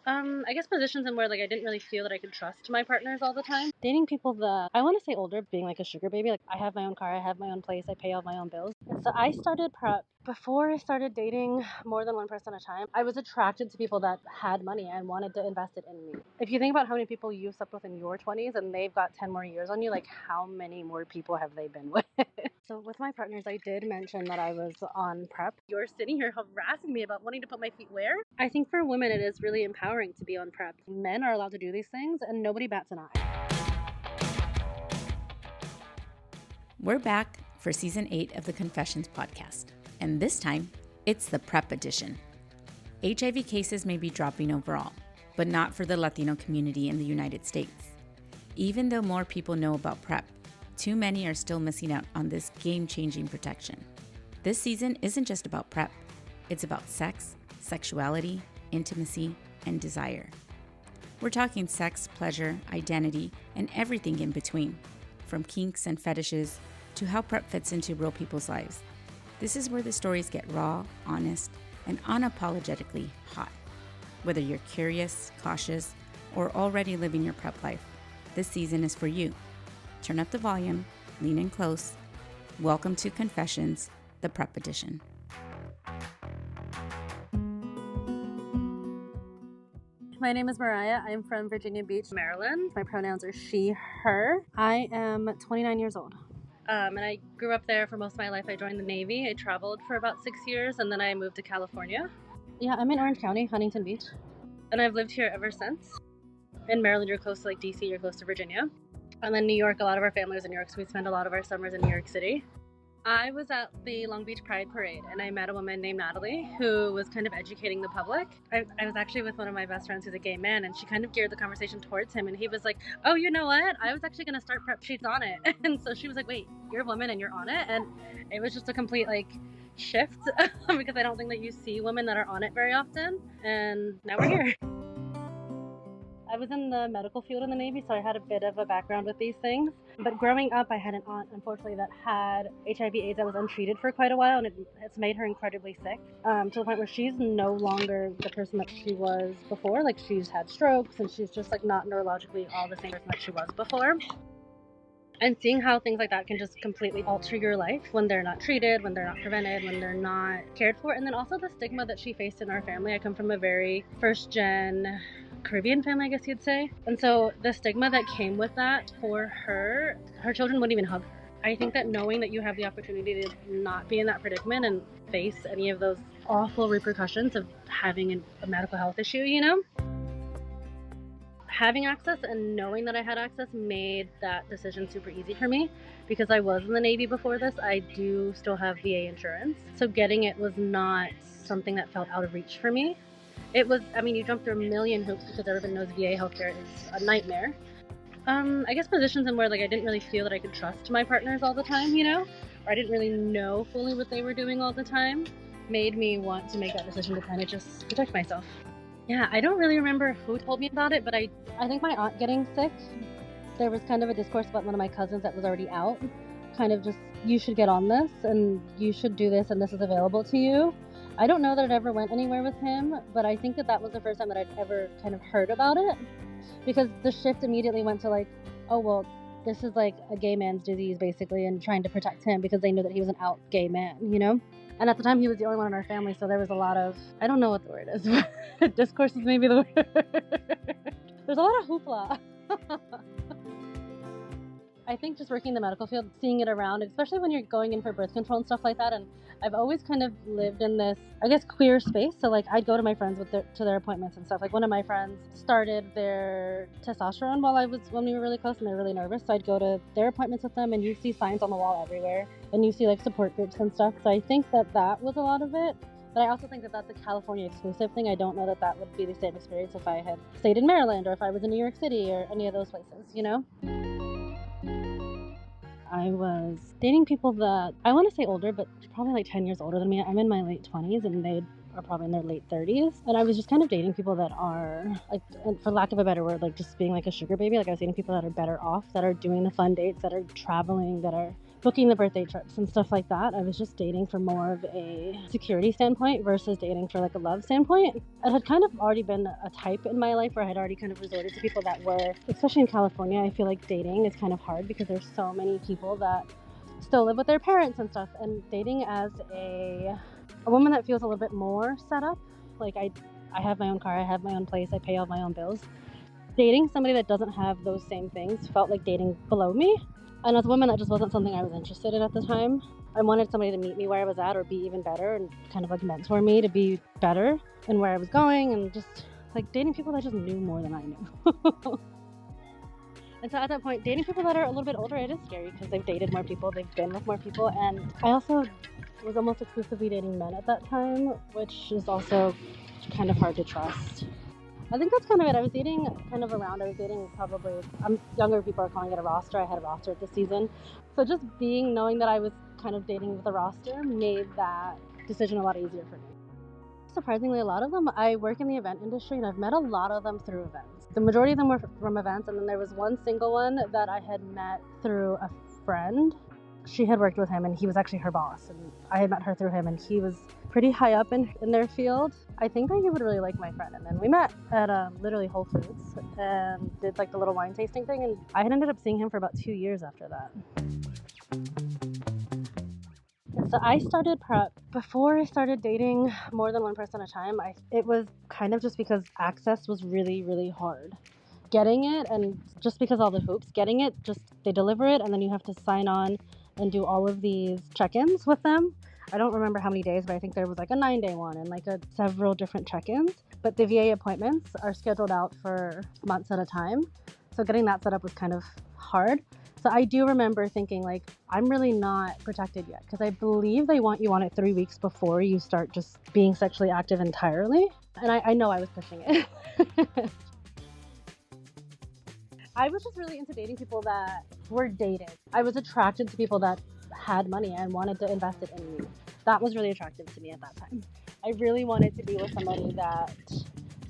I guess positions in where like I didn't really feel that I could trust my partners all the time. Dating people that I want to say older, being like a sugar baby. Like I have my own car, I have my own place, I pay all my own bills. And so I started PrEP before I started dating more than one person at a time. I was attracted to people that had money and wanted to invest it in me. If you think about how many people you slept with in your 20s and they've got 10 more years on you, like how many more people have they been with? So with my partners, I did mention that I was on PrEP. You're sitting here harassing me about wanting to put my feet where? I think for women, it is really empowering to be on PrEP. Men are allowed to do these things and nobody bats an eye. We're back for Season 8 of the Confessions podcast, and this time, it's the PrEP edition. HIV cases may be dropping overall, but not for the Latino community in the United States. Even though more people know about PrEP, too many are still missing out on this game-changing protection. This season isn't just about PrEP. It's about sex, sexuality, intimacy, and desire. We're talking sex, pleasure, identity, and everything in between, from kinks and fetishes to how PrEP fits into real people's lives. This is where the stories get raw, honest, and unapologetically hot. Whether you're curious, cautious, or already living your PrEP life, this season is for you. Turn up the volume, lean in close. Welcome to Confessions, the PrEP edition. My name is Mariah. I'm from Virginia Beach, Maryland. My pronouns are she, her. I am 29 years old. And I grew up there for most of my life. I joined the Navy. I traveled for about 6 years, and then I moved to California. Yeah, I'm in Orange County, Huntington Beach. And I've lived here ever since. In Maryland, you're close to like DC, you're close to Virginia. And then New York, a lot of our family was in New York, so we spent a lot of our summers in New York City. I was at the Long Beach Pride Parade, and I met a woman named Natalie who was kind of educating the public. I was actually with one of my best friends who's a gay man, and she kind of geared the conversation towards him, and he was like, oh, you know what? I was actually going to start PrEP. She's on it. And so she was like, wait, you're a woman and you're on it? And it was just a complete shift because I don't think that you see women that are on it very often. And now we're here. I was in the medical field in the Navy, so I had a bit of a background with these things. But growing up, I had an aunt, unfortunately, that had HIV/AIDS that was untreated for quite a while, and it's made her incredibly sick, to the point where she's no longer the person that she was before. Like, she's had strokes, and she's just, not neurologically all the same person that she was before. And seeing how things like that can just completely alter your life when they're not treated, when they're not prevented, when they're not cared for. And then also the stigma that she faced in our family. I come from a very first-gen Caribbean family, I guess you'd say. And so the stigma that came with that for her children wouldn't even hug her. I think that knowing that you have the opportunity to not be in that predicament and face any of those awful repercussions of having a medical health issue, having access and knowing that I had access made that decision super easy for me. Because I was in the Navy before this, I do still have VA insurance. So getting it was not something that felt out of reach for me. It was, you jump through a million hoops because everyone knows VA healthcare is a nightmare. I guess positions in where I didn't really feel that I could trust my partners all the time, or I didn't really know fully what they were doing all the time, made me want to make that decision to kind of just protect myself. Yeah, I don't really remember who told me about it, but I think my aunt getting sick, there was kind of a discourse about one of my cousins that was already out, kind of just, you should get on this, and you should do this, and this is available to you. I don't know that it ever went anywhere with him, but I think that was the first time that I'd ever kind of heard about it, because the shift immediately went to oh, well, this is a gay man's disease, basically, and trying to protect him because they knew that he was an out gay man, And at the time, he was the only one in our family, so there was a lot of, I don't know what the word is. Discourse is maybe the word. There's a lot of hoopla. I think just working in the medical field, seeing it around, especially when you're going in for birth control and stuff like that, and I've always kind of lived in this, I guess, queer space, so I'd go to my friends to their appointments and stuff. One of my friends started their testosterone when we were really close and they're really nervous, so I'd go to their appointments with them, and you see signs on the wall everywhere, and you see support groups and stuff, so I think that was a lot of it. But I also think that that's a California exclusive thing. I don't know that would be the same experience if I had stayed in Maryland or if I was in New York City or any of those places, I was dating people that, I want to say older, but probably 10 years older than me. I'm in my late 20s and they are probably in their late 30s. And I was just kind of dating people that are, for lack of a better word, just being a sugar baby. I was dating people that are better off, that are doing the fun dates, that are traveling, that are booking the birthday trips and stuff like that. I was just dating for more of a security standpoint versus dating for like a love standpoint. It had kind of already been a type in my life where I had already kind of resorted to people that were, especially in California, I feel like dating is kind of hard because there's so many people that still live with their parents and stuff. And dating as a woman that feels a little bit more set up, like I have my own car, I have my own place, I pay all my own bills. Dating somebody that doesn't have those same things felt like dating below me. And as a woman, that just wasn't something I was interested in at the time. I wanted somebody to meet me where I was at or be even better and kind of like mentor me to be better and where I was going, and just like dating people that just knew more than I knew. And so at that point, dating people that are a little bit older, it is scary because they've dated more people, they've been with more people. And I also was almost exclusively dating men at that time, which is also kind of hard to trust. I think that's kind of it. I was dating probably, younger people are calling it a roster. I had a roster this season. So just knowing that I was kind of dating with a roster made that decision a lot easier for me. Surprisingly, a lot of them, I work in the event industry and I've met a lot of them through events. The majority of them were from events, and then there was one single one that I had met through a friend. She had worked with him and he was actually her boss, and I had met her through him, and he was pretty high up in their field. I think that he would really like my friend. And then we met at literally Whole Foods and did like the little wine tasting thing, and I had ended up seeing him for about 2 years after that. So I started PrEP before I started dating more than one person at a time. It was kind of just because access was really, really hard. Getting it, and just because all the hoops, getting it, just they deliver it and then you have to sign on and do all of these check-ins with them. I don't remember how many days, but I think there was like a 9-day one and like several different check-ins. But the VA appointments are scheduled out for months at a time. So getting that set up was kind of hard. So I do remember thinking like, I'm really not protected yet, because I believe they want you on it 3 weeks before you start just being sexually active entirely. And I know I was pushing it. I was just really into dating people that were dated. I was attracted to people that had money and wanted to invest it in me. That was really attractive to me at that time. I really wanted to be with somebody that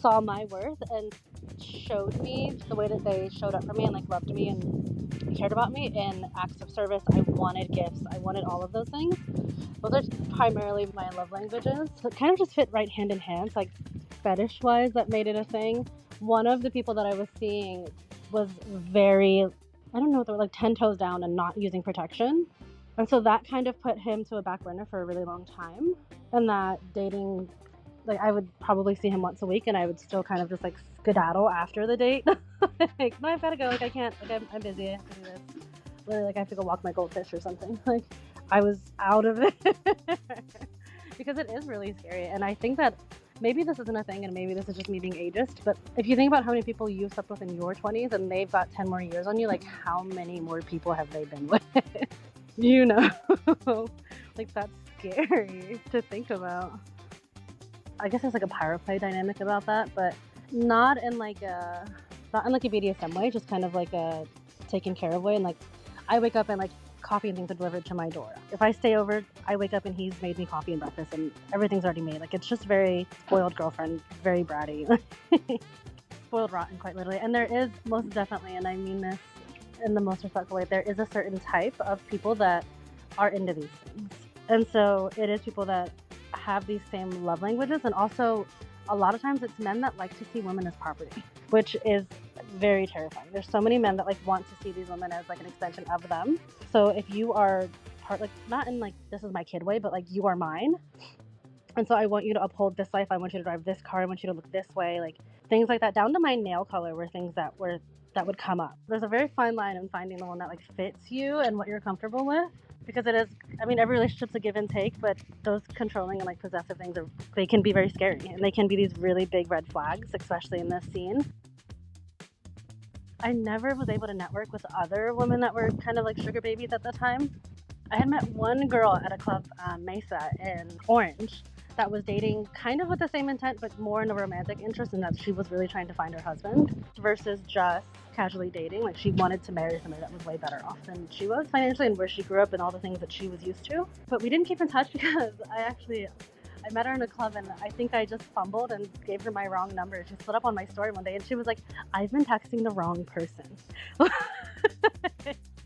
saw my worth and showed me the way that they showed up for me and like loved me and cared about me in acts of service. I wanted gifts. I wanted all of those things. Those are primarily my love languages. So it kind of just fit right hand in hand. So like fetish-wise, that made it a thing. One of the people that I was seeing was very, I don't know, they were like 10 toes down and not using protection. And so that kind of put him to a back burner for a really long time. And that dating, like I would probably see him once a week and I would still kind of just like skedaddle after the date. Like, no, I've got to go. Like, I can't, like, I'm busy. I have to do this. Literally, like, I have to go walk my goldfish or something. Like, I was out of it because it is really scary. And I think that maybe this isn't a thing and maybe this is just me being ageist, but if you think about how many people you slept with in your 20s and they've got 10 more years on you, like how many more people have they been with? You know, like that's scary to think about. I guess there's like a power play dynamic about that, but not in like a BDSM way, just kind of like a taken care of way. And like I wake up and like coffee and things are delivered to my door. If I stay over, I wake up and he's made me coffee and breakfast and everything's already made. Like it's just very spoiled girlfriend, very bratty. Spoiled rotten, quite literally. And there is most definitely, and I mean this in the most respectful way, there is a certain type of people that are into these things. And so it is people that have these same love languages, and also a lot of times it's men that like to see women as property, which is very terrifying. There's so many men that like want to see these women as like an extension of them. So if you are part, like not in like this is my kid way, but like you are mine, and so I want you to uphold this life, I want you to drive this car, I want you to look this way, like things like that, down to my nail color were things that would come up. There's a very fine line in finding the one that like fits you and what you're comfortable with, because it is, I mean, every relationship's a give and take, but those controlling and like possessive things they can be very scary, and they can be these really big red flags, especially in this scene. I never was able to network with other women that were kind of like sugar babies at the time. I had met one girl at a club, Mesa in Orange, that was dating kind of with the same intent, but more in a romantic interest, in that she was really trying to find her husband versus just casually dating. Like she wanted to marry somebody that was way better off than she was financially and where she grew up and all the things that she was used to. But we didn't keep in touch because I met her in a club and I think I just fumbled and gave her my wrong number. She slid up on my story one day and she was like, I've been texting the wrong person.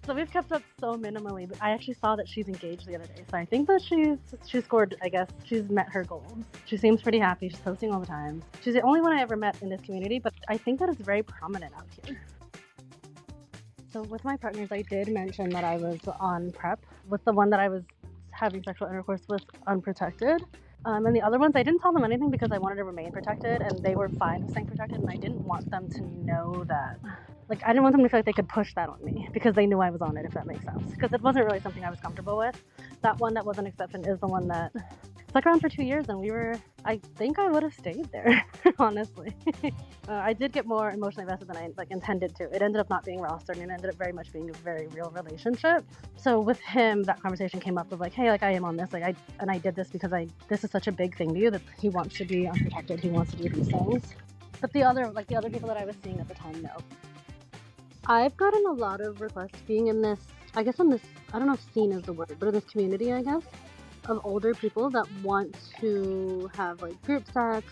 So we've kept up so minimally, but I actually saw that she's engaged the other day. So I think that she scored, I guess, she's met her goals. She seems pretty happy. She's posting all the time. She's the only one I ever met in this community, but I think that it's very prominent out here. So with my partners, I did mention that I was on PrEP. With the one that I was having sexual intercourse with unprotected. And the other ones, I didn't tell them anything because I wanted to remain protected, and they were fine with staying protected, and I didn't want them to know that. Like, I didn't want them to feel like they could push that on me because they knew I was on it, if that makes sense. Because it wasn't really something I was comfortable with. That one that was an exception is the one that stuck around for 2 years, and I think I would have stayed there, honestly. I did get more emotionally invested than I intended to. It ended up not being rostered, and it ended up very much being a very real relationship. So with him, that conversation came up of like, hey, like I am on this, I did this because this is such a big thing to you that he wants to be unprotected, he wants to do these things. But the other people that I was seeing at the time, no. I've gotten a lot of requests being in this, I don't know if scene is the word, but in this community, I guess, of older people that want to have like group sex,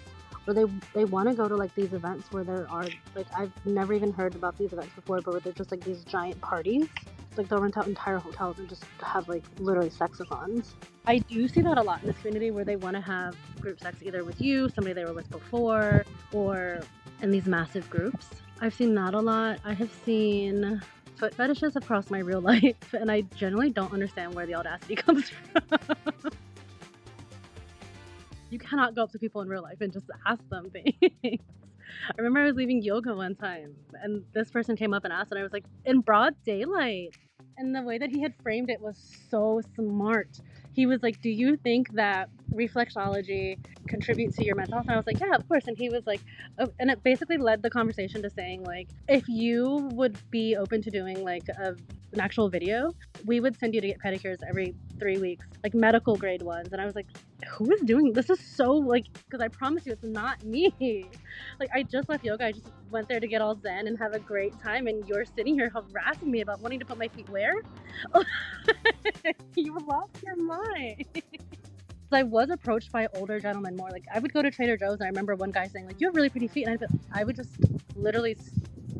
or they want to go to like these events where there are like, I've never even heard about these events before, but where they're just like these giant parties. Like they'll rent out entire hotels and just have like literally sexathons. I do see that a lot in this community where they want to have group sex either with you, somebody they were with before, or in these massive groups. I've seen that a lot. I have seen foot fetishes have crossed my real life, and I generally don't understand where the audacity comes from. You cannot go up to people in real life and just ask them things. I remember I was leaving yoga one time, and this person came up and asked, and I was like, in broad daylight. And the way that he had framed it was so smart. He was like, do you think that reflexology contributes to your mental health? And I was like, yeah, of course. And he was like, oh, and it basically led the conversation to saying like, if you would be open to doing like an actual video, we would send you to get pedicures every 3 weeks, like medical grade ones. And I was like, who is doing this? Is so like, because I promise you it's not me. Like I just left yoga. I just went there to get all zen and have a great time, and you're sitting here harassing me about wanting to put my feet where? You lost your mind. I was approached by older gentlemen more. Like I would go to Trader Joe's, and I remember one guy saying like, you have really pretty feet, and I would just literally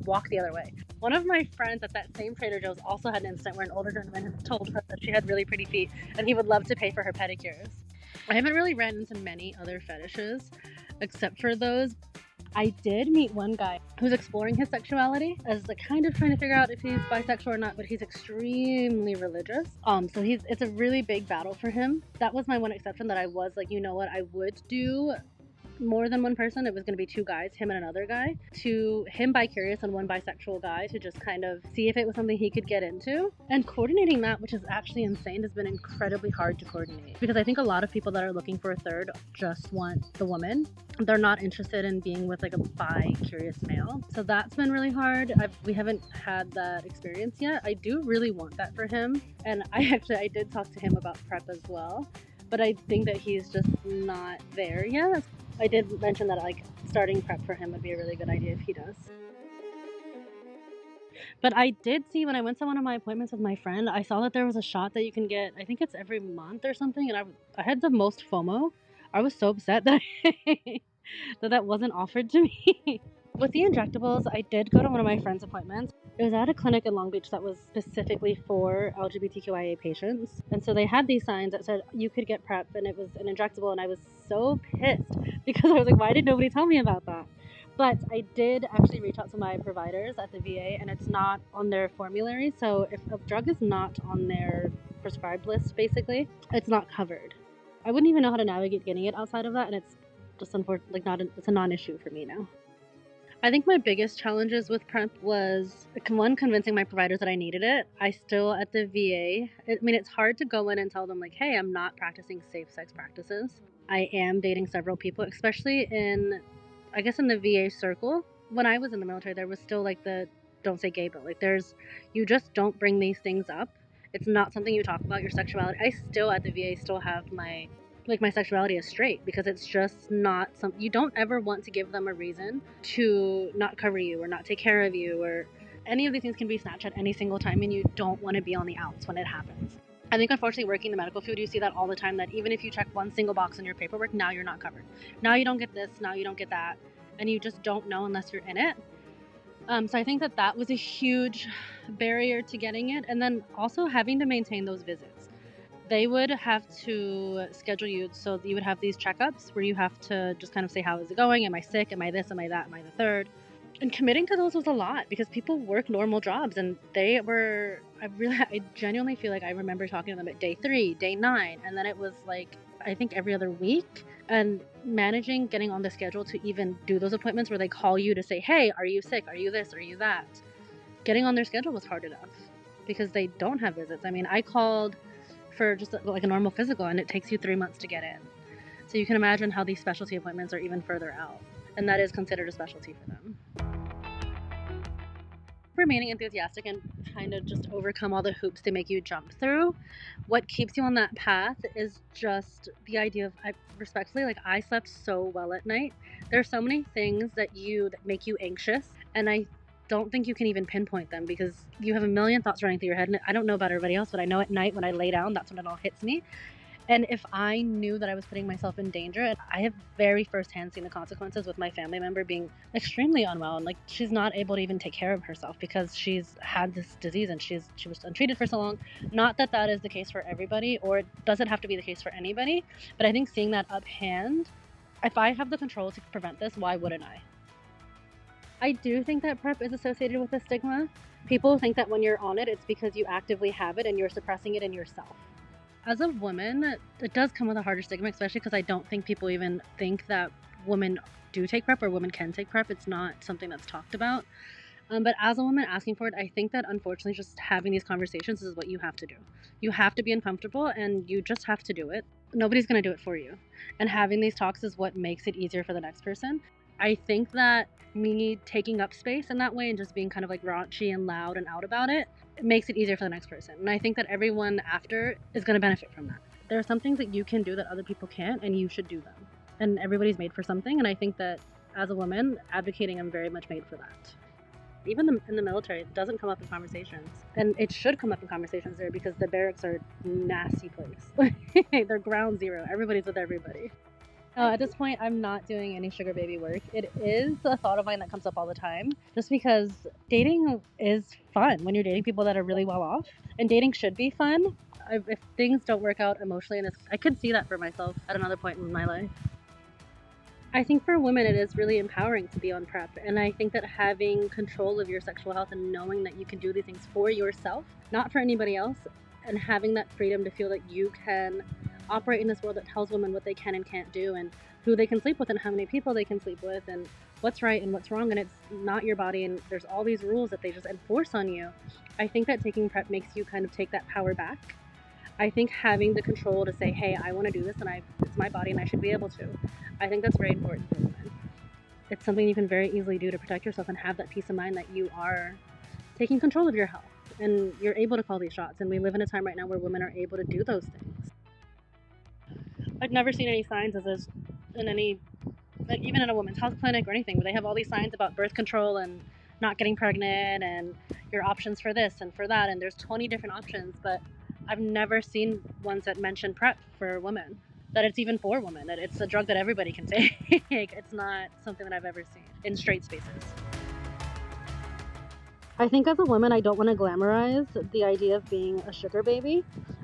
walk the other way. One of my friends at that same Trader Joe's also had an incident where an older gentleman told her that she had really pretty feet and he would love to pay for her pedicures. I haven't really ran into many other fetishes except for those. I did meet one guy who's exploring his sexuality as like kind of trying to figure out if he's bisexual or not, but he's extremely religious. So it's a really big battle for him. That was my one exception that I was like, you know what, I would do more than one person. It was going to be 2 guys, him and another guy, to him bi-curious and one bisexual guy, to just kind of see if it was something he could get into. And coordinating that, which is actually insane, has been incredibly hard to coordinate, because I think a lot of people that are looking for a third just want the woman. They're not interested in being with like a bi-curious male. So that's been really hard. We haven't had that experience yet. I do really want that for him, and I did talk to him about PrEP as well, but I think that he's just not there yet. I did mention that like starting PrEP for him would be a really good idea if he does. But I did see when I went to one of my appointments with my friend, I saw that there was a shot that you can get, I think it's every month or something, and I had the most FOMO. I was so upset that that wasn't offered to me. With the injectables, I did go to one of my friend's appointments. It was at a clinic in Long Beach that was specifically for LGBTQIA patients. And so they had these signs that said you could get PrEP, and it was an injectable, and I was so pissed because I was like, why did nobody tell me about that? But I did actually reach out to my providers at the VA, and it's not on their formulary. So if a drug is not on their prescribed list, basically, it's not covered. I wouldn't even know how to navigate getting it outside of that, and it's just it's a non-issue for me now. I think my biggest challenges with PrEP was, one, convincing my providers that I needed it. I still, at the VA, it's hard to go in and tell them, like, hey, I'm not practicing safe sex practices. I am dating several people, especially in the VA circle. When I was in the military, there was still, like, the don't say gay, but, like, you just don't bring these things up. It's not something you talk about, your sexuality. I still, at the VA, still have my sexuality is straight, because it's just not you don't ever want to give them a reason to not cover you or not take care of you, or any of these things can be snatched at any single time, and you don't want to be on the outs when it happens. I think unfortunately working in the medical field, you see that all the time, that even if you check one single box in your paperwork, now you're not covered. Now you don't get this, now you don't get that, and you just don't know unless you're in it. So I think that that was a huge barrier to getting it. And then also having to maintain those visits. They would have to schedule you, so you would have these checkups where you have to just kind of say, how is it going? Am I sick? Am I this? Am I that? Am I the third? And committing to those was a lot because people work normal jobs, and I genuinely feel like I remember talking to them at day 3, day 9, and then it was like, I think every other week. And managing getting on the schedule to even do those appointments where they call you to say, hey, are you sick? Are you this? Are you that? Getting on their schedule was hard enough because they don't have visits. I mean, I called for just like a normal physical, and it takes you 3 months to get in. So you can imagine how these specialty appointments are even further out, and that is considered a specialty for them. Remaining enthusiastic and trying to just overcome all the hoops they make you jump through. What keeps you on that path is just the idea of, respectfully, like, I slept so well at night. There are so many things that make you anxious, and I don't think you can even pinpoint them because you have a million thoughts running through your head. And I don't know about everybody else, but I know at night when I lay down, that's when it all hits me. And if I knew that I was putting myself in danger, and I have very firsthand seen the consequences with my family member being extremely unwell, and like, she's not able to even take care of herself because she's had this disease and she was untreated for so long. Not that that is the case for everybody, or it doesn't have to be the case for anybody, but I think seeing that up hand, if I have the control to prevent this, why wouldn't I? I do think that PrEP is associated with a stigma. People think that when you're on it, it's because you actively have it and you're suppressing it in yourself. As a woman, it does come with a harder stigma, especially because I don't think people even think that women do take PrEP or women can take PrEP. It's not something that's talked about. But as a woman asking for it, I think that unfortunately just having these conversations is what you have to do. You have to be uncomfortable and you just have to do it. Nobody's going to do it for you. And having these talks is what makes it easier for the next person. I think that me taking up space in that way and just being kind of like raunchy and loud and out about it makes it easier for the next person. And I think that everyone after is going to benefit from that. There are some things that you can do that other people can't, and you should do them. And everybody's made for something. And I think that as a woman advocating, I'm very much made for that. Even in the military, it doesn't come up in conversations. And it should come up in conversations there because the barracks are a nasty place. They're ground zero. Everybody's with everybody. At this point, I'm not doing any sugar baby work. It is a thought of mine that comes up all the time, just because dating is fun when you're dating people that are really well off, and dating should be fun. If things don't work out emotionally, and I could see that for myself at another point in my life. I think for women, it is really empowering to be on PrEP, and I think that having control of your sexual health and knowing that you can do these things for yourself, not for anybody else, and having that freedom to feel that you can operate in this world that tells women what they can and can't do, and who they can sleep with, and how many people they can sleep with, and what's right and what's wrong, and it's not your body, and there's all these rules that they just enforce on you. I think that taking PrEP makes you kind of take that power back. I think having the control to say, hey, I want to do this, and it's my body and I should be able to. I think that's very important for women. It's something you can very easily do to protect yourself and have that peace of mind that you are taking control of your health and you're able to call these shots. And we live in a time right now where women are able to do those things. I've never seen any signs of this in any, like, even in a women's health clinic or anything, where they have all these signs about birth control and not getting pregnant and your options for this and for that, and there's 20 different options, but I've never seen ones that mention PrEP for women, that it's even for women, that it's a drug that everybody can take. It's not something that I've ever seen in straight spaces. I think as a woman, I don't want to glamorize the idea of being a sugar baby.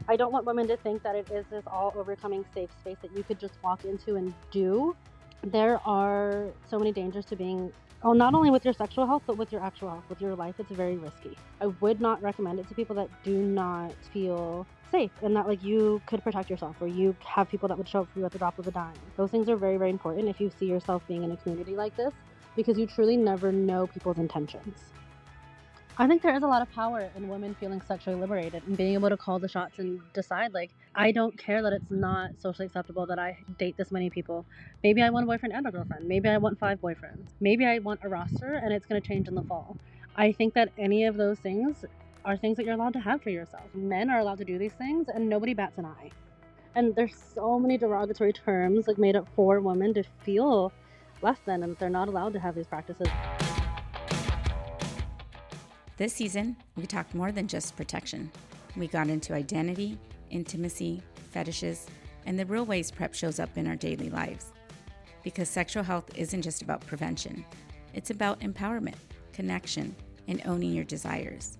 I don't want women to think that it is this all overcoming safe space that you could just walk into and do. There are so many dangers to being, not only with your sexual health, but with your actual health, with your life. It's very risky. I would not recommend it to people that do not feel safe and that, like, you could protect yourself, or you have people that would show up for you at the drop of a dime. Those things are very, very important if you see yourself being in a community like this, because you truly never know people's intentions. I think there is a lot of power in women feeling sexually liberated and being able to call the shots and decide, like, I don't care that it's not socially acceptable that I date this many people. Maybe I want a boyfriend and a girlfriend. Maybe I want 5 boyfriends. Maybe I want a roster and it's going to change in the fall. I think that any of those things are things that you're allowed to have for yourself. Men are allowed to do these things and nobody bats an eye. And there's so many derogatory terms, like, made up for women to feel less than, and they're not allowed to have these practices. This season, we talked more than just protection. We got into identity, intimacy, fetishes, and the real ways PrEP shows up in our daily lives. Because sexual health isn't just about prevention. It's about empowerment, connection, and owning your desires.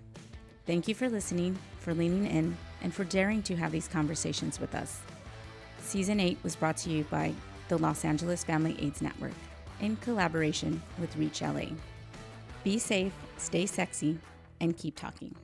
Thank you for listening, for leaning in, and for daring to have these conversations with us. Season 8 was brought to you by the Los Angeles Family AIDS Network in collaboration with Reach LA. Be safe, stay sexy, and keep talking.